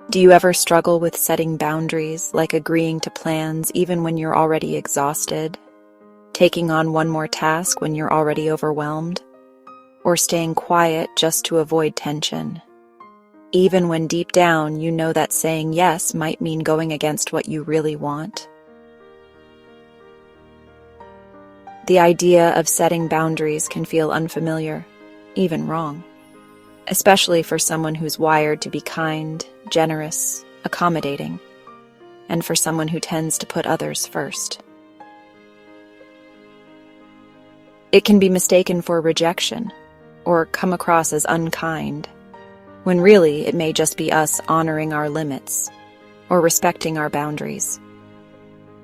Do you ever struggle with setting boundaries, like agreeing to plans even when you're already exhausted, taking on one more task when you're already overwhelmed, or staying quiet just to avoid tension, even when deep down you know that saying yes might mean going against what you really want? The idea of setting boundaries can feel unfamiliar, even wrong, especially for someone who's wired to be kind, generous, accommodating, and for someone who tends to put others first. It can be mistaken for rejection or come across as unkind, when really it may just be us honoring our limits or respecting our boundaries.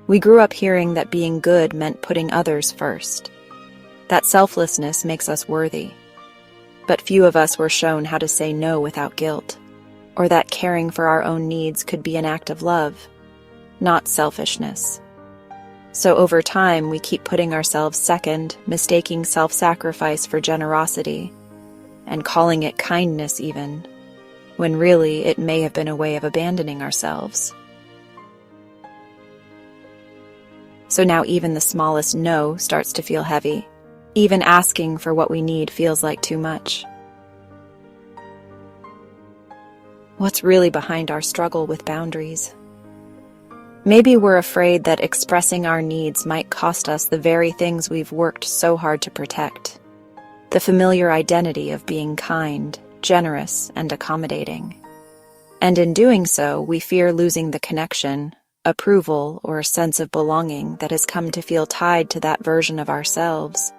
We grew up hearing that being good meant putting others first, that selflessness makes us worthy. But few of us were shown how to say no without guilt, or that caring for our own needs could be an act of love, not selfishness. So over time, we keep putting ourselves second, mistaking self-sacrifice for generosity, and calling it kindness even, when really it may have been a way of abandoning ourselves. So now even the smallest no starts to feel heavy. Even asking for what we need feels like too much. What's really behind our struggle with boundaries? Maybe we're afraid that expressing our needs might cost us the very things we've worked so hard to protect. The familiar identity of being kind, generous, and accommodating. And in doing so, we fear losing the connection, approval, or sense of belonging that has come to feel tied to that version of ourselves.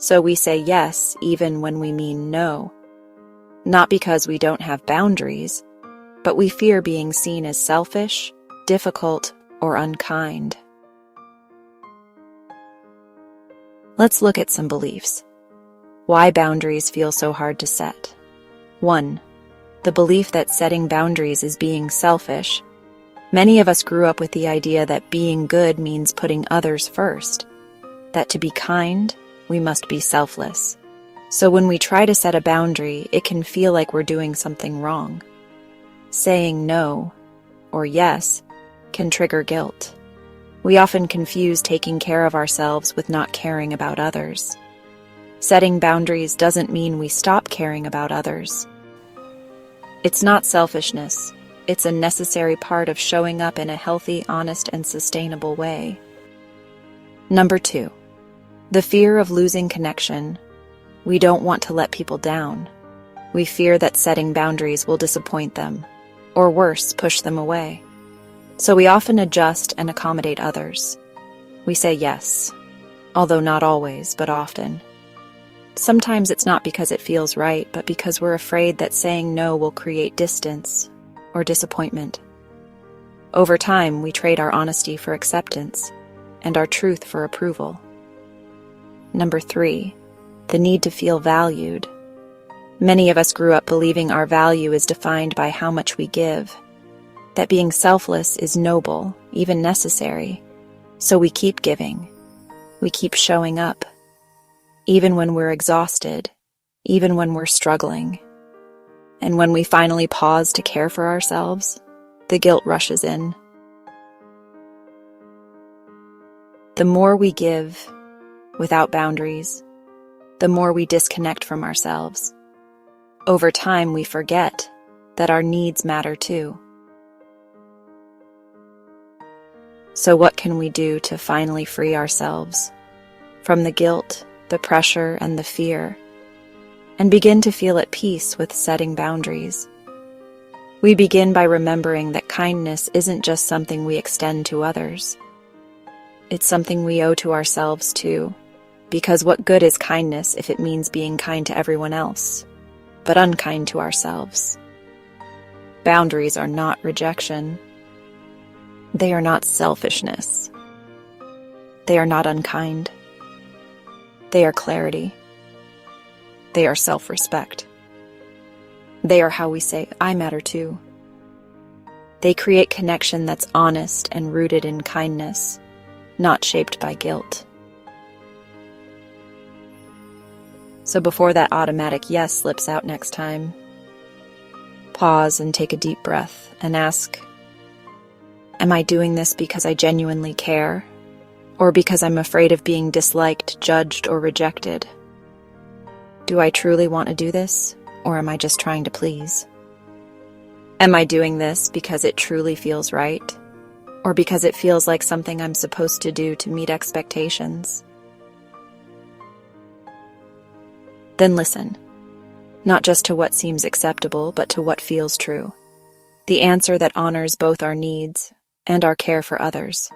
So we say yes even when we mean no. Not because we don't have boundaries, but we fear being seen as selfish, difficult, or unkind. Let's look at some beliefs. Why boundaries feel so hard to set. 1. The belief that setting boundaries is being selfish. Many of us grew up with the idea that being good means putting others first, that to be kind, we must be selfless. So when we try to set a boundary, it can feel like we're doing something wrong. Saying no, or yes, can trigger guilt. We often confuse taking care of ourselves with not caring about others. Setting boundaries doesn't mean we stop caring about others. It's not selfishness. It's a necessary part of showing up in a healthy, honest, and sustainable way. Number 2. The fear of losing connection. We don't want to let people down. We fear that setting boundaries will disappoint them, or worse, push them away. So we often adjust and accommodate others. We say yes, although not always, but often. Sometimes it's not because it feels right, but because we're afraid that saying no will create distance or disappointment. Over time, we trade our honesty for acceptance and our truth for approval. Number 3, the need to feel valued. Many of us grew up believing our value is defined by how much we give, that being selfless is noble, even necessary. So we keep giving. We keep showing up, even when we're exhausted, even when we're struggling. And when we finally pause to care for ourselves, the guilt rushes in. The more we give, without boundaries, the more we disconnect from ourselves. Over time, we forget that our needs matter too. So what can we do to finally free ourselves from the guilt, the pressure, and the fear, and begin to feel at peace with setting boundaries? We begin by remembering that kindness isn't just something we extend to others. It's something we owe to ourselves too. Because what good is kindness if it means being kind to everyone else, but unkind to ourselves? Boundaries are not rejection. They are not selfishness. They are not unkind. They are clarity. They are self-respect. They are how we say, I matter too. They create connection that's honest and rooted in kindness, not shaped by guilt. So before that automatic yes slips out next time, Pause and take a deep breath and ask, am I doing this because I genuinely care, or because I'm afraid of being disliked, judged, or rejected? Do I truly want to do this, or am I just trying to please? Am I doing this because it truly feels right, or because it feels like something I'm supposed to do to meet expectations? Then listen, not just to what seems acceptable, but to what feels true. The answer that honors both our needs and our care for others.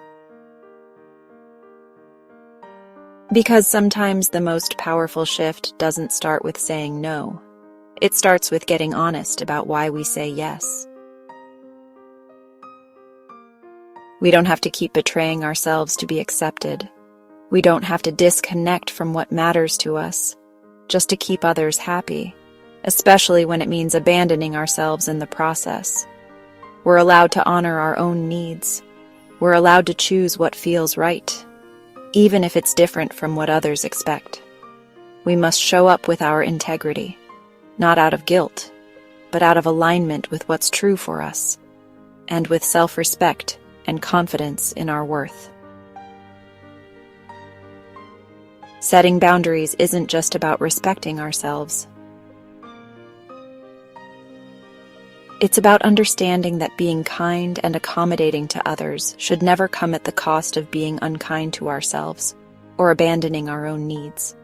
Because sometimes the most powerful shift doesn't start with saying no. It starts with getting honest about why we say yes. We don't have to keep betraying ourselves to be accepted. We don't have to disconnect from what matters to us just to keep others happy, especially when it means abandoning ourselves in the process. We're allowed to honor our own needs. We're allowed to choose what feels right, even if it's different from what others expect. We must show up with our integrity, not out of guilt, but out of alignment with what's true for us, and with self-respect and confidence in our worth. Setting boundaries isn't just about respecting ourselves. It's about understanding that being kind and accommodating to others should never come at the cost of being unkind to ourselves or abandoning our own needs.